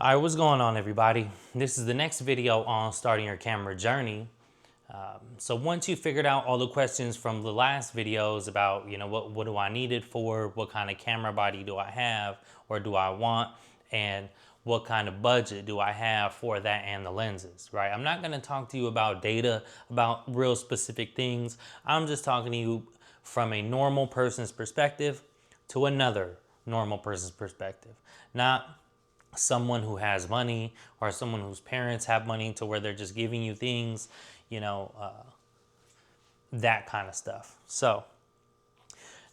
All right, what's going on, everybody? This is the next video on starting your camera journey. So once you figured out all the questions from the last videos about, what do I need it for? What kind of camera body do I have or do I want? And what kind of budget do I have for that and the lenses, right? I'm not going to talk to you about data, about real specific things. I'm just talking to you from a normal person's perspective to another normal person's perspective. Not someone who has money or someone whose parents have money to where they're just giving you things, that kind of stuff. So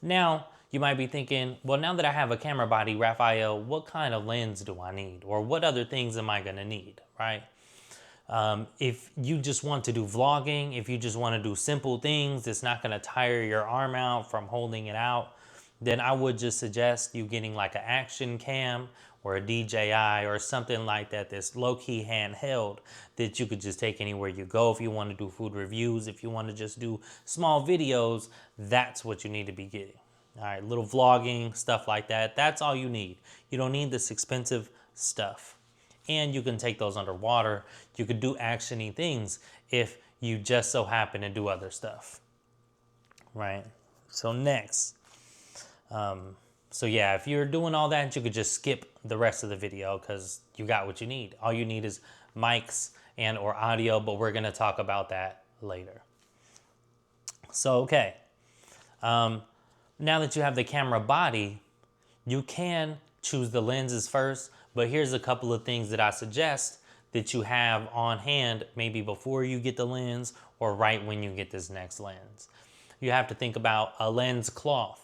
now you might be thinking, well, now that I have a camera body, Raphael, what kind of lens do I need? Or what other things am I going to need, right? If you just want to do vlogging, if you just want to do simple things, it's not going to tire your arm out from holding it out, then I would just suggest you getting like an action cam or a DJI or something like that that's low-key handheld that you could just take anywhere you go. If you want to do food reviews, if you want to just do small videos, that's what you need to be getting. All right, little vlogging, stuff like that. That's all you need. You don't need this expensive stuff. And you can take those underwater. You could do actiony things if you just so happen to do other stuff, right? So next. So yeah, if you're doing all that, you could just skip the rest of the video because you got what you need. All you need is mics and or audio, but we're going to talk about that later. So, okay. Now that you have the camera body, you can choose the lenses first, but here's a couple of things that I suggest that you have on hand, maybe before you get the lens or right when you get this next lens. You have to think about a lens cloth,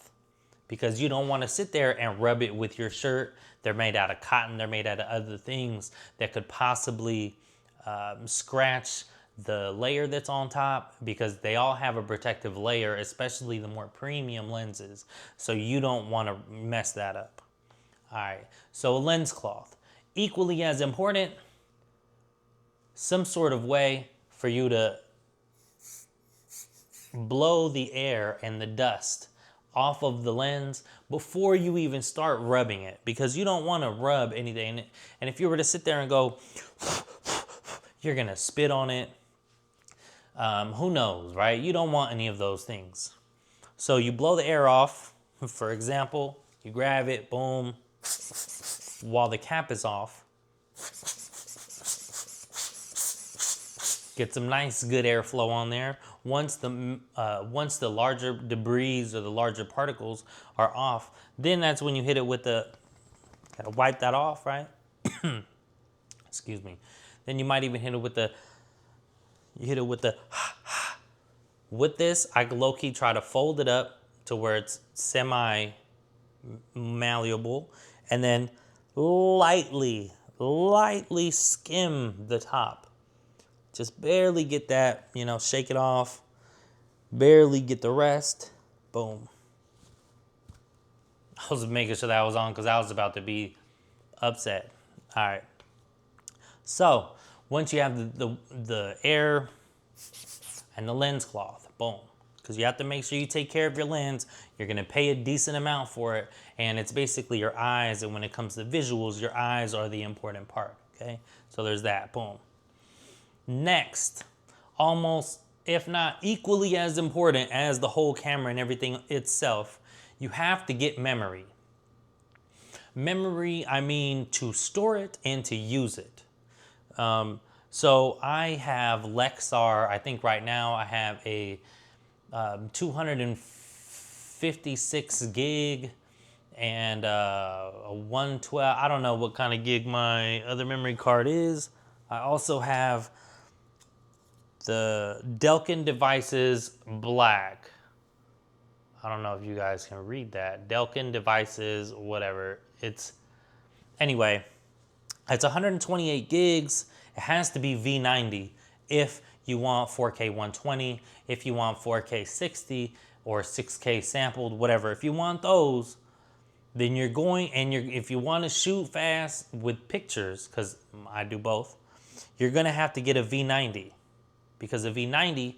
because you don't want to sit there and rub it with your shirt. They're made out of cotton. They're made out of other things that could possibly scratch the layer that's on top, because they all have a protective layer, especially the more premium lenses. So you don't want to mess that up. All right, so a lens cloth. Equally as important, some sort of way for you to blow the air and the dust off of the lens before you even start rubbing it, because you don't want to rub anything. And if you were to sit there and go, you're going to spit on it. Who knows, right? You don't want any of those things. So you blow the air off. For example, you grab it, boom, while the cap is off. Get some nice good airflow on there. Once the larger debris or the larger particles are off, then that's when you hit it with gotta wipe that off, right? Excuse me. Then you might even hit it with with this, I low-key try to fold it up to where it's semi-malleable, and then lightly skim the top. Just barely get that, shake it off. Barely get the rest. Boom. I was making sure that was on because I was about to be upset. All right. So once you have the air and the lens cloth, boom. Because you have to make sure you take care of your lens. You're going to pay a decent amount for it. And it's basically your eyes. And when it comes to visuals, your eyes are the important part. Okay. So there's that. Boom. Next, almost, if not equally as important as the whole camera and everything itself, you have to get memory. Memory, I mean to store it and to use it. So I have Lexar. I think right now I have a 256 gig and a 112. I don't know what kind of gig my other memory card is. I also have the Delkin Devices Black. I don't know if you guys can read that. Delkin Devices, whatever. Anyway, it's 128 gigs. It has to be V90 if you want 4K 120, if you want 4K 60 or 6K sampled, whatever. If you want those, then if you want to shoot fast with pictures, because I do both, you're going to have to get a V90. Because a V90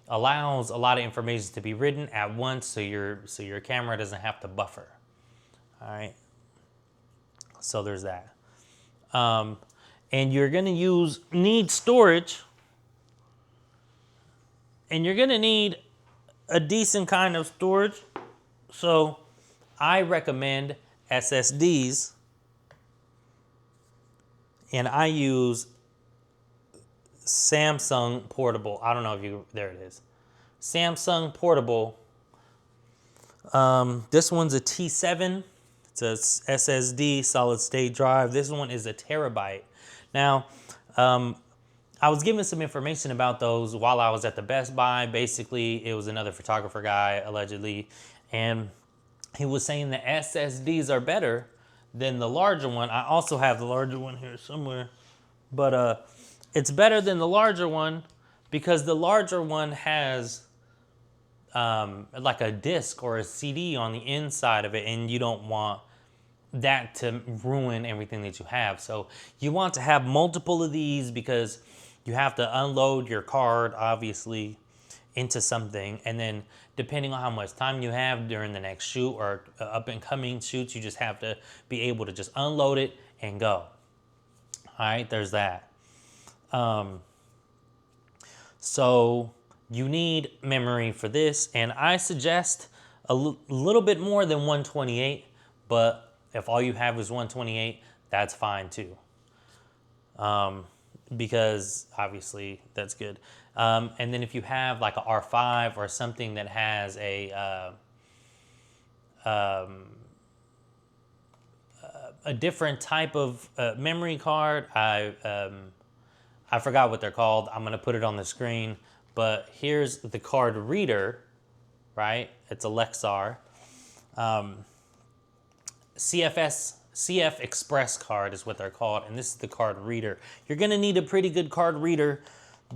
allows a lot of information to be written at once, so your camera doesn't have to buffer. All right. So there's that. And you're going to need storage, and you're going to need a decent kind of storage. So I recommend SSDs, and I use Samsung Portable. I don't know if there it is. Samsung Portable. This one's a T7. It's a SSD, solid state drive. This one is a terabyte. Now, I was given some information about those while I was at the Best Buy. Basically, it was another photographer guy, allegedly, and he was saying the SSDs are better than the larger one. I also have the larger one here somewhere, but it's better than the larger one because the larger one has like a disc or a CD on the inside of it, and you don't want that to ruin everything that you have. So you want to have multiple of these because you have to unload your card, obviously, into something, and then depending on how much time you have during the next shoot or up and coming shoots, you just have to be able to just unload it and go. All right, there's that. So you need memory for this, and I suggest a little bit more than 128, but if all you have is 128, that's fine too. Because obviously that's good. And then if you have like a R5 or something that has a different type of memory card, I forgot what they're called. I'm gonna put it on the screen, but here's the card reader, right? It's a Lexar. CF Express card is what they're called, and this is the card reader. You're gonna need a pretty good card reader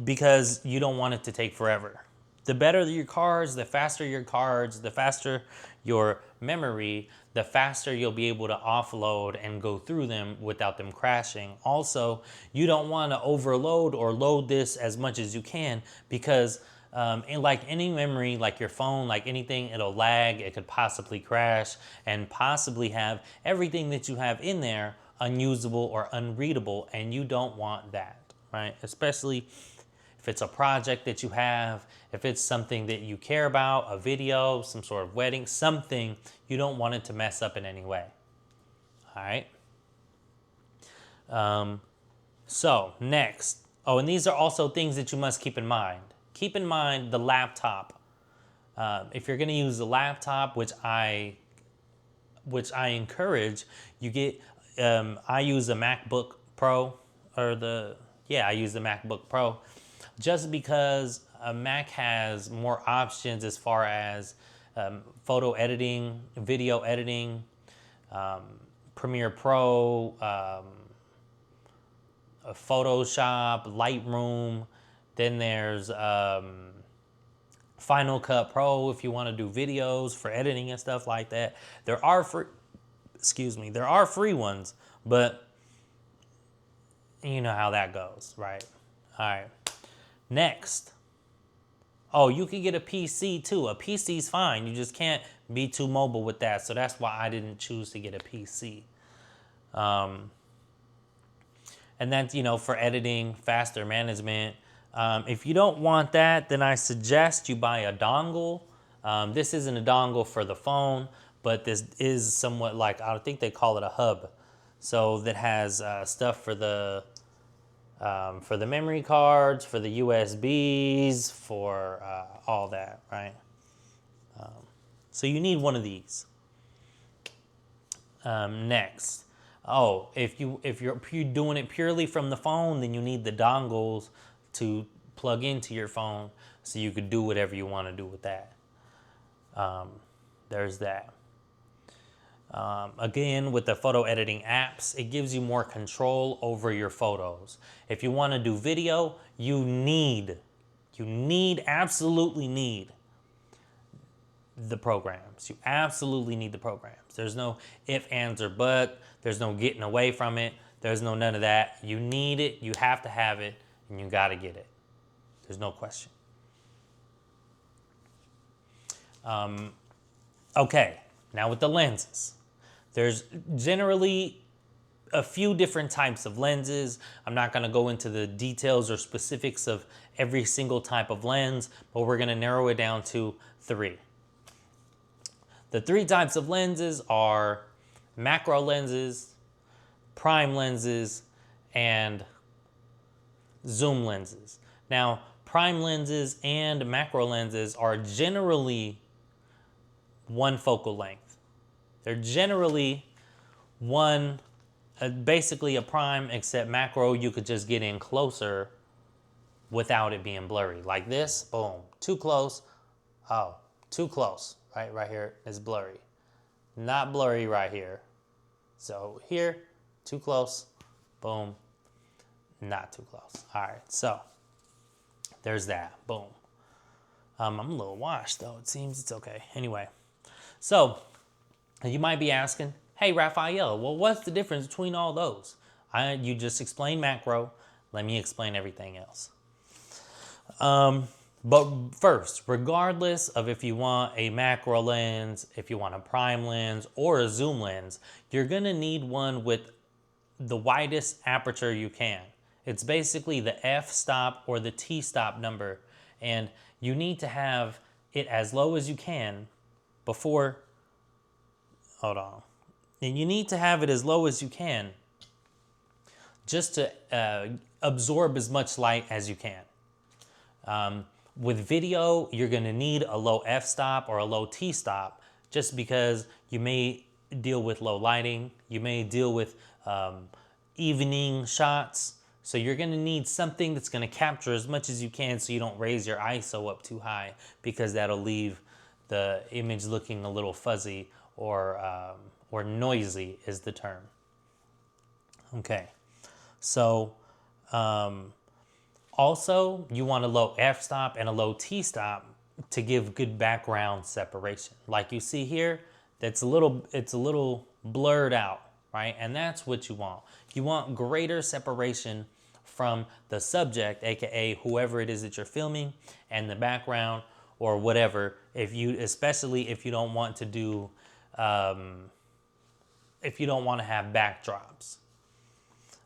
because you don't want it to take forever. The better your cards, the faster your cards, the faster your memory, the faster you'll be able to offload and go through them without them crashing. Also, you don't want to overload or load this as much as you can because and like any memory, like your phone, like anything, it'll lag, it could possibly crash, and possibly have everything that you have in there unusable or unreadable, and you don't want that, right? Especially if it's a project that you have, if it's something that you care about, a video, some sort of wedding, something, you don't want it to mess up in any way, all right? So next, and these are also things that you must keep in mind. Keep in mind the laptop. If you're going to use the laptop, which I encourage, you get. I use a MacBook Pro, I use the MacBook Pro, just because a Mac has more options as far as photo editing, video editing, Premiere Pro, Photoshop, Lightroom. Then there's Final Cut Pro if you want to do videos for editing and stuff like that. There are free ones, but you know how that goes, right? All right. Next. You can get a PC too. A PC's fine. You just can't be too mobile with that. So that's why I didn't choose to get a PC. And that's, for editing, faster management. If you don't want that, then I suggest you buy a dongle. This isn't a dongle for the phone, but this is somewhat like, I think they call it a hub. So that has stuff for the memory cards, for the USBs, for all that, right? So you need one of these. Next. If you're doing it purely from the phone, then you need the dongles to plug into your phone so you could do whatever you want to do with that. There's that. Again, with the photo editing apps, it gives you more control over your photos. If you want to do video, you absolutely need the programs. You absolutely need the programs. There's no if, ands, or but. There's no getting away from it. There's no none of that. You need it. You have to have it. And you got to get it. There's no question. Okay, now with the lenses. There's generally a few different types of lenses. I'm not going to go into the details or specifics of every single type of lens, but we're going to narrow it down to 3. The 3 types of lenses are macro lenses, prime lenses, and zoom lenses. Now, prime lenses and macro lenses are generally one focal length. They're generally one, basically a prime, except macro you could just get in closer without it being blurry. Like this, boom, too close. Oh, too close. Right here is blurry. Not blurry right here. So here, too close, boom, not too close. All right, so there's that, boom. I'm a little washed though, it seems. It's okay. Anyway, so you might be asking, hey, Raphael, well, what's the difference between all those? You just explained macro. Let me explain everything else. But first, regardless of if you want a macro lens, if you want a prime lens, or a zoom lens, you're going to need one with the widest aperture you can. It's basically the f-stop or the t-stop number, and you need to have it as low as you can before, hold on, and you need to have it as low as you can just to absorb as much light as you can. With video, you're going to need a low f-stop or a low t-stop just because you may deal with low lighting. You may deal with evening shots. So you're going to need something that's going to capture as much as you can so you don't raise your ISO up too high, because that'll leave the image looking a little fuzzy or noisy is the term. Okay, so also, you want a low f-stop and a low t-stop to give good background separation. Like you see here, it's a little blurred out, right? And that's what you want. You want greater separation from the subject, aka whoever it is that you're filming, and the background or whatever. Especially if you don't want to do, if you don't want to have backdrops.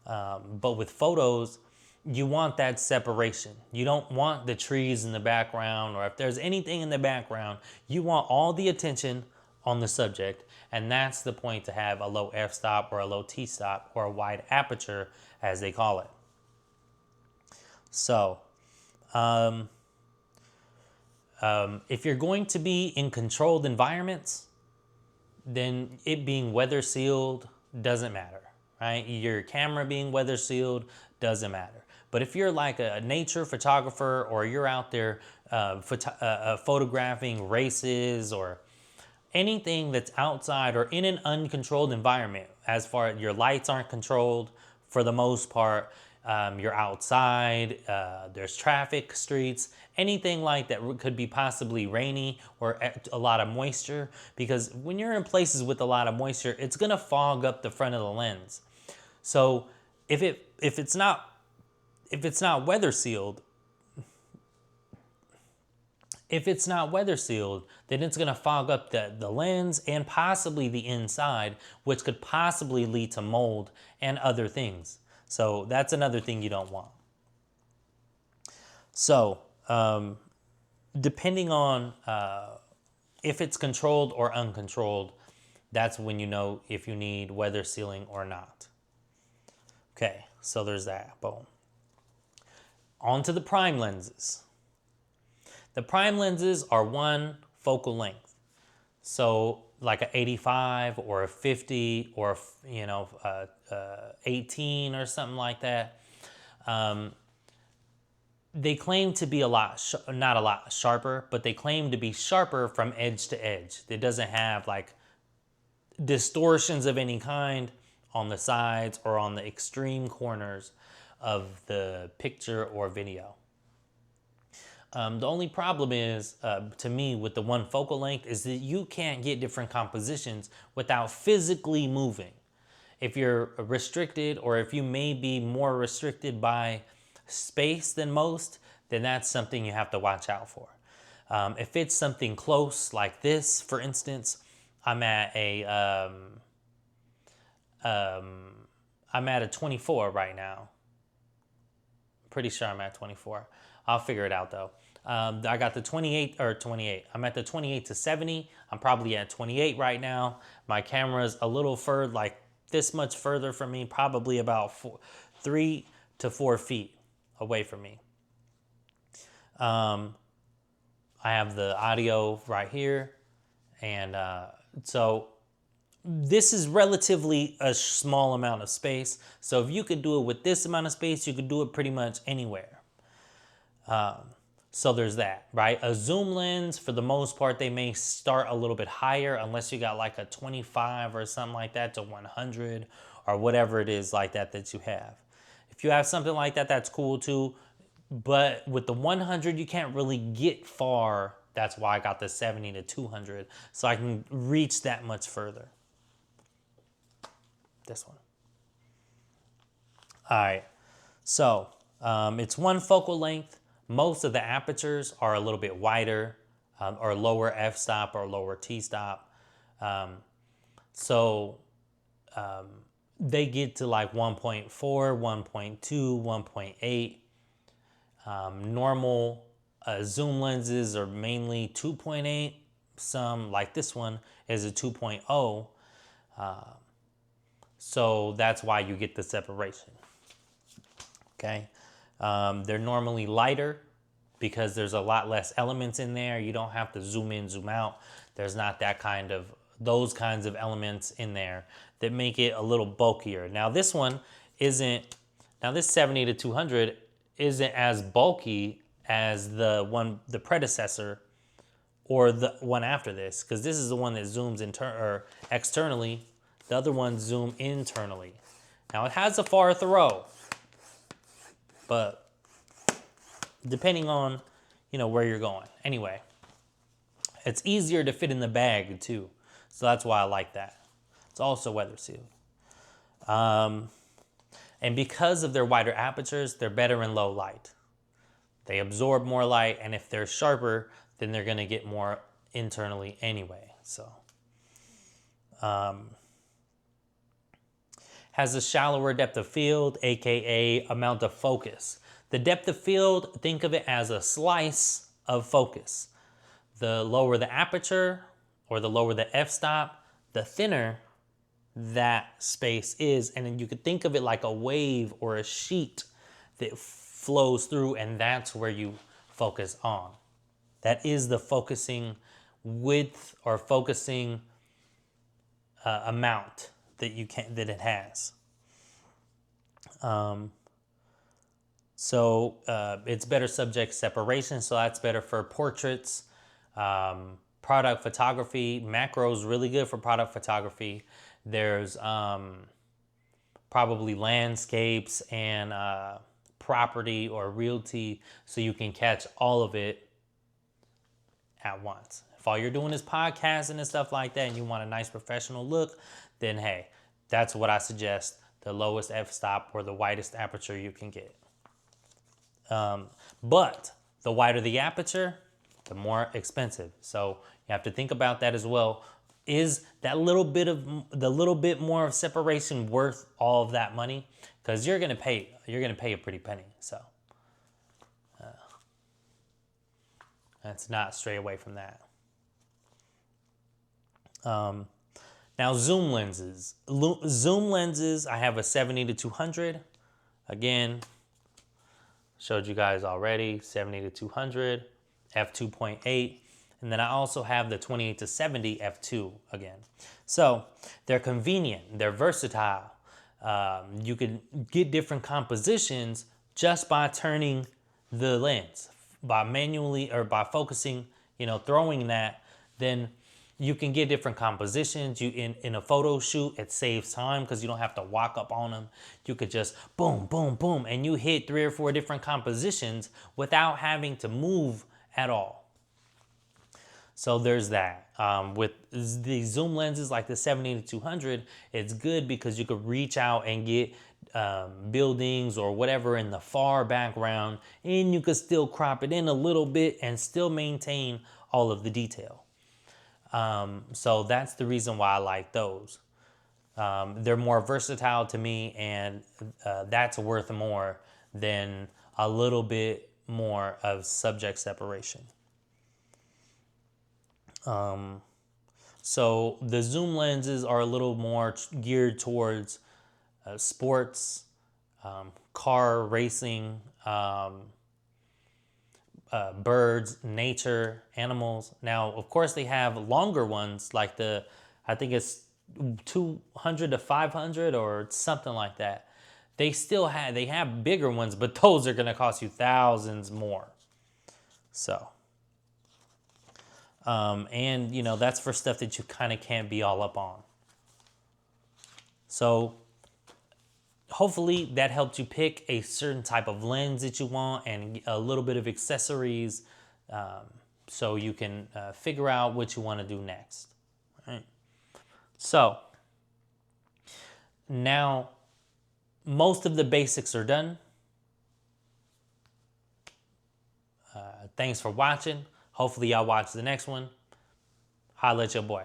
But with photos, you want that separation. You don't want the trees in the background, or if there's anything in the background, you want all the attention on the subject. And that's the point, to have a low f-stop or a low t-stop or a wide aperture, as they call it. So, if you're going to be in controlled environments, then it being weather sealed doesn't matter, right? Your camera being weather sealed doesn't matter. But if you're like a nature photographer, or you're out there photographing races or anything that's outside or in an uncontrolled environment, as far as your lights aren't controlled for the most part, you're outside, there's traffic, streets, anything like that could be possibly rainy or a lot of moisture, because when you're in places with a lot of moisture, it's going to fog up the front of the lens. So if it's not weather sealed, then it's going to fog up the lens and possibly the inside, which could possibly lead to mold and other things. So that's another thing you don't want. So depending on if it's controlled or uncontrolled, that's when you know if you need weather sealing or not. Okay, so there's that. Boom. On to the prime lenses. The prime lenses are one focal length. So like an 85 or a 50 or 18 or something like that. They claim to be not a lot sharper, but they claim to be sharper from edge to edge. It doesn't have like distortions of any kind on the sides or on the extreme corners of the picture or video. The only problem is, to me, with the one focal length is that you can't get different compositions without physically moving. If you're restricted, or if you may be more restricted by space than most, then that's something you have to watch out for. If it's something close like this, for instance, I'm at I'm at a 24 right now. Pretty sure I'm at 24. I'll figure it out though. I got the 28 or 28. I'm at the 28 to 70. I'm probably at 28 right now. My camera's a little further, like this much further from me, probably about 3 to 4 feet away from me. I have the audio right here. And so this is relatively a small amount of space. So if you could do it with this amount of space, you could do it pretty much anywhere. So there's that, right? A zoom lens, for the most part, they may start a little bit higher unless you got like a 25 or something like that to 100 or whatever it is like that you have. If you have something like that, that's cool too. But with the 100, you can't really get far. That's why I got the 70 to 200, so I can reach that much further. This one. All right, so it's one focal length. Most of the apertures are a little bit wider, or lower f-stop or lower t-stop. They get to like 1.4, 1.2, 1.8. Normal zoom lenses are mainly 2.8. Some, like this one, is a 2.0. So that's why you get the separation. Okay. They're normally lighter because there's a lot less elements in there. You don't have to zoom in, zoom out. There's not those kinds of elements in there that make it a little bulkier. Now this one this 70 to 200 isn't as bulky as the predecessor or the one after this, because this is the one that zooms externally. The other ones zoom internally. Now it has a far throw, but depending on, where you're going. Anyway, it's easier to fit in the bag too. So that's why I like that. It's also weather sealed. And because of their wider apertures, they're better in low light. They absorb more light, and if they're sharper, then they're gonna get more internally anyway. So, has a shallower depth of field, AKA amount of focus. The depth of field, think of it as a slice of focus. The lower the aperture or the lower the f-stop, the thinner that space is. And then you could think of it like a wave or a sheet that flows through, and that's where you focus on. That is the focusing width or focusing amount that it has. It's better subject separation, so that's better for portraits, product photography. Macro is really good for product photography. There's probably landscapes and property or realty, so you can catch all of it at once. If all you're doing is podcasting and stuff like that and you want a nice professional look, then hey, that's what I suggest, the lowest f-stop or the widest aperture you can get. But the wider the aperture, the more expensive. So you have to think about that as well. Is that little bit more of separation worth all of that money? Because you're gonna pay a pretty penny. So let's not stray away from that. Now zoom lenses. Zoom lenses, I have a 70 to 200. Again, showed you guys already, 70 to 200, f2.8. And then I also have the 28 to 70 f2 again. So they're convenient, they're versatile. You can get different compositions just by turning the lens, by manually or by focusing, throwing that, then you can get different compositions. In a photo shoot, it saves time because you don't have to walk up on them. You could just boom, boom, boom, and you hit 3 or 4 different compositions without having to move at all. So there's that. With the zoom lenses like the 70 to 200, it's good because you could reach out and get buildings or whatever in the far background, and you could still crop it in a little bit and still maintain all of the detail. So that's the reason why I like those. They're more versatile to me, and that's worth more than a little bit more of subject separation. So the zoom lenses are a little more geared towards sports, car racing, birds, nature, animals. Now, of course, they have longer ones like I think it's 200 to 500 or something like that. They have bigger ones, but those are going to cost you thousands more. So, and that's for stuff that you kind of can't be all up on. So hopefully that helped you pick a certain type of lens that you want and a little bit of accessories, so you can figure out what you want to do next. All right. So now most of the basics are done. Thanks for watching. Hopefully y'all watch the next one. Holla at your boy.